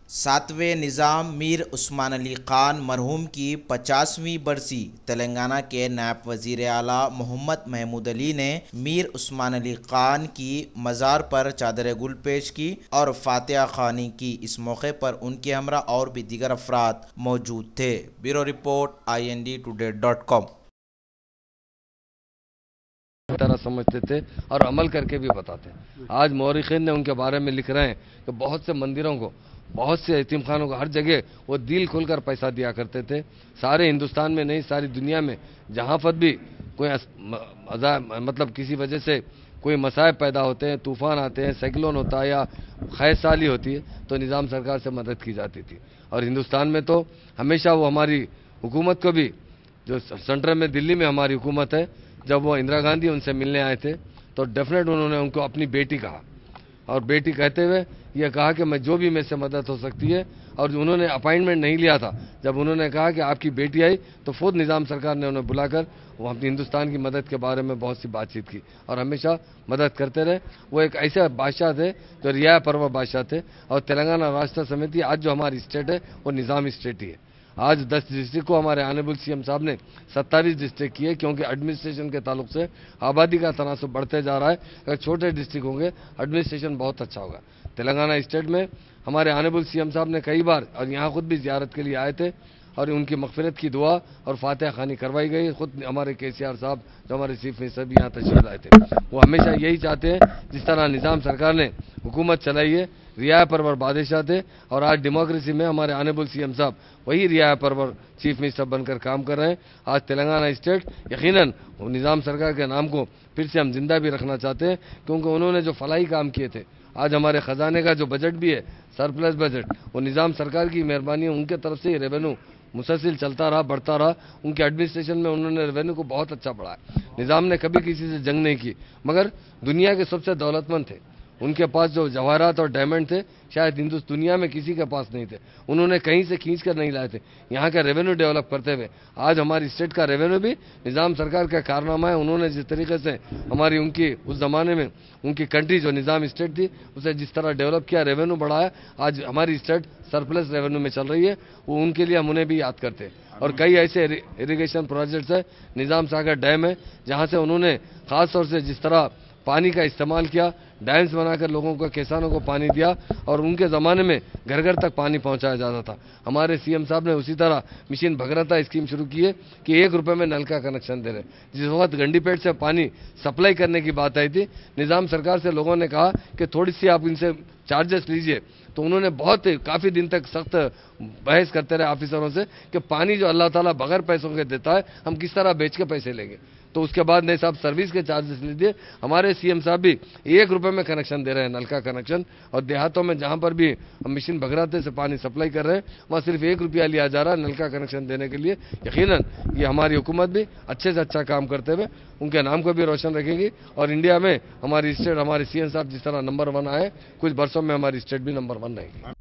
सातवें निज़ाम मीर उस्मान अली ख़ान मरहूम की 50वीं बरसी। तेलंगाना के नायब वज़ीर आला मोहम्मद महमूद अली ने मीर उस्मान अली ख़ान की मज़ार पर चादर गुल पेश की और फातिहा ख़ानी की। इस मौके पर उनके हमरा और भी दीगर अफराद मौजूद थे। Bureau report IND-Today.com। तरह समझते थे और अमल करके भी बताते। आज मौरिखीन ने उनके बारे में लिख रहे हैं कि बहुत से मंदिरों को, बहुत से यतीम खानों को, हर जगह वो दिल खोलकर पैसा दिया करते थे। सारे हिंदुस्तान में नहीं, सारी दुनिया में जहाँ पर भी कोई मतलब किसी वजह से कोई मसाइब पैदा होते हैं, तूफान आते हैं, साइक्लोन होता है या खैर साली होती है, तो निज़ाम सरकार से मदद की जाती थी। और हिंदुस्तान में तो हमेशा वो हमारी हुकूमत को भी, जो सेंटर में दिल्ली में हमारी हुकूमत है, जब वो इंदिरा गांधी उनसे मिलने आए थे तो डेफिनेट उन्होंने उनको अपनी बेटी कहा, और बेटी कहते हुए ये कहा कि मैं जो भी मेरे से मदद हो सकती है। और उन्होंने अपॉइंटमेंट नहीं लिया था। जब उन्होंने कहा कि आपकी बेटी आई तो खुद निज़ाम सरकार ने उन्हें बुलाकर वो अपनी हिंदुस्तान की मदद के बारे में बहुत सी बातचीत की और हमेशा मदद करते रहे। वो एक ऐसे बादशाह थे जो रियाया परवर बादशाह थे। और तेलंगाना राष्ट्र समिति आज जो हमारी स्टेट है वो निज़ाम स्टेट ही है। आज 10 डिस्ट्रिक्ट को हमारे ऑनरेबल सीएम साहब ने 27 डिस्ट्रिक्ट किए, क्योंकि एडमिनिस्ट्रेशन के ताल्लुक से आबादी का तनासुब बढ़ते जा रहा है। अगर छोटे डिस्ट्रिक्ट होंगे एडमिनिस्ट्रेशन बहुत अच्छा होगा। तेलंगाना स्टेट में हमारे ऑनरेबल सीएम साहब ने कई बार और यहाँ खुद भी ज़ियारत के लिए आए थे और उनकी मग़फ़िरत की दुआ और फातिहा ख़ानी करवाई गई। खुद हमारे KCR साहब जो हमारे चीफ मिनिस्टर भी यहाँ तशरीफ़ लाए थे, वो हमेशा यही चाहते हैं जिस तरह निज़ाम सरकार ने हुकूमत चलाई है, रियाया परवर बादशाह थे। और आज डेमोक्रेसी में हमारे ऑनरेबल सीएम साहब वही रियाया परवर चीफ मिनिस्टर बनकर काम कर रहे हैं। आज तेलंगाना स्टेट यकीनन निज़ाम सरकार के नाम को फिर से हम जिंदा भी रखना चाहते हैं, क्योंकि उन्होंने जो फलाही काम किए थे। आज हमारे ख़जाने का जो बजट भी है, सरप्लस बजट, वो निज़ाम सरकार की मेहरबानी, उनके तरफ से ही रेवेन्यू मुसलसिल चलता रहा, बढ़ता रहा। उनके एडमिनिस्ट्रेशन में उन्होंने रेवेन्यू को बहुत अच्छा बढ़ाया। निज़ाम ने कभी किसी से जंग नहीं की, मगर दुनिया के सबसे दौलतमंद थे। उनके पास जो जवाहरात और डायमंड थे शायद दुनिया में किसी के पास नहीं थे। उन्होंने कहीं से खींच कर नहीं लाए थे। यहाँ का रेवेन्यू डेवलप करते हुए आज हमारी स्टेट का रेवेन्यू भी निज़ाम सरकार का कारनामा है। उन्होंने जिस तरीके से हमारी उनकी उस ज़माने में उनकी कंट्री जो निज़ाम स्टेट थी उसे जिस तरह डेवलप किया, रेवेन्यू बढ़ाया, आज हमारी स्टेट सरप्लस रेवेन्यू में चल रही है। वो उनके लिए हम उन्हें भी याद करते हैं। और कई ऐसे इरीगेशन प्रोजेक्ट्स है, निज़ाम सागर डैम है, जहाँ से उन्होंने ख़ास तौर से जिस तरह पानी का इस्तेमाल किया, डैम्स बनाकर लोगों को, किसानों को पानी दिया और उनके ज़माने में घर घर तक पानी पहुंचाया जाता था। हमारे सीएम साहब ने उसी तरह मिशन भगीरथ स्कीम शुरू की है कि 1 रुपये में नल का कनेक्शन दे रहे। जिस वक्त गंडीपेट से पानी सप्लाई करने की बात आई थी, निज़ाम सरकार से लोगों ने कहा कि थोड़ी सी आप इनसे चार्जेस लीजिए, तो उन्होंने काफ़ी दिन तक सख्त बहस करते रहे ऑफिसरों से कि पानी जो अल्लाह ताला बगैर पैसों के देता है, हम किस तरह बेच के पैसे लेंगे। तो उसके बाद नहीं साहब सर्विस के चार्जेस लीजिए। हमारे सीएम साहब भी 1 रुपये में कनेक्शन दे रहे हैं, नल का कनेक्शन। और देहातों में जहाँ पर भी हम मिशन भगीरथ से पानी सप्लाई कर रहे हैं, वहाँ सिर्फ 1 रुपया लिया जा रहा है नल का कनेक्शन देने के लिए। यकीनन ये हमारी हुकूमत भी अच्छे से अच्छा काम करते हुए उनके नाम को भी रोशन रखेगी। और इंडिया में हमारी स्टेट, हमारे सीएम साहब जिस तरह नंबर 1 आए, कुछ बरसों में हमारी स्टेट भी नंबर 1 रहेगी।